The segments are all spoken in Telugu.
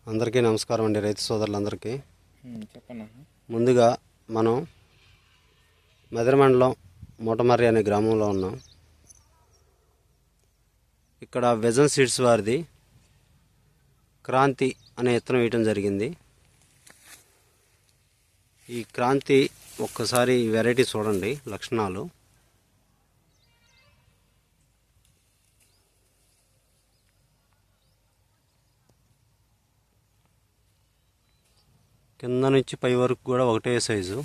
అందరికీ నమస్కారం అండి, రైతు సోదరులందరికీ. చెప్పండి. ముందుగా మనం మదిర మండలం మూటమర్రి అనే గ్రామంలో ఉన్నాం. ఇక్కడ విజన్ సీడ్స్ వారిది క్రాంతి అనే విత్తనం వేయటం జరిగింది. ఈ క్రాంతి ఒక్కసారి వెరైటీ చూడండి, లక్షణాలు. కింద నుంచి పై వరకు కూడా ఒకటే సైజు.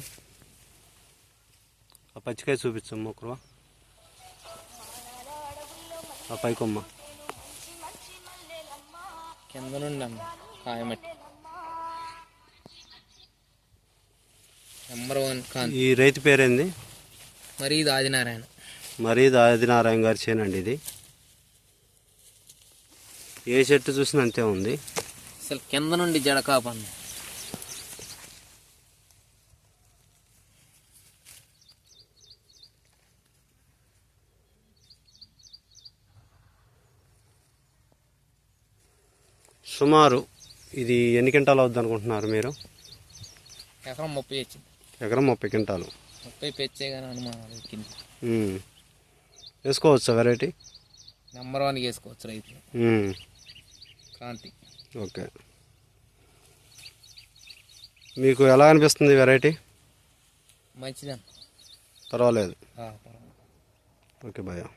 ఆ పచ్చికాయ చూపించమ్మా ఒకరు, ఆ పై కొమ్మ కింద నుండి కాయమట్టి నెంబర్ 1. ఈ రైతు పేరేంది? మరీద్ ఆదినారాయణ. మరీద్ ఆదినారాయణ గారి చేనండి ఇది. ఏ చెట్టు చూసినా అంతే ఉంది. అసలు కింద నుండి జడకాపండి. సుమారు ఇది ఎన్ని క్వింటాలు అవుద్ది అనుకుంటున్నారు మీరు? ఎకరం 30 వచ్చింది. ఎకరం 30 క్వింటాలు. 30 పెంచే కానీ అనుమానాలు ఎక్కింది. వేసుకోవచ్చా వెరైటీ? నెంబర్ 1 వేసుకోవచ్చు రైతులు. క్రాంతి. ఓకే, మీకు ఎలా అనిపిస్తుంది వెరైటీ? మంచిదా? పర్వాలేదు. పర్వాలేదు. ఓకే భయ్యా.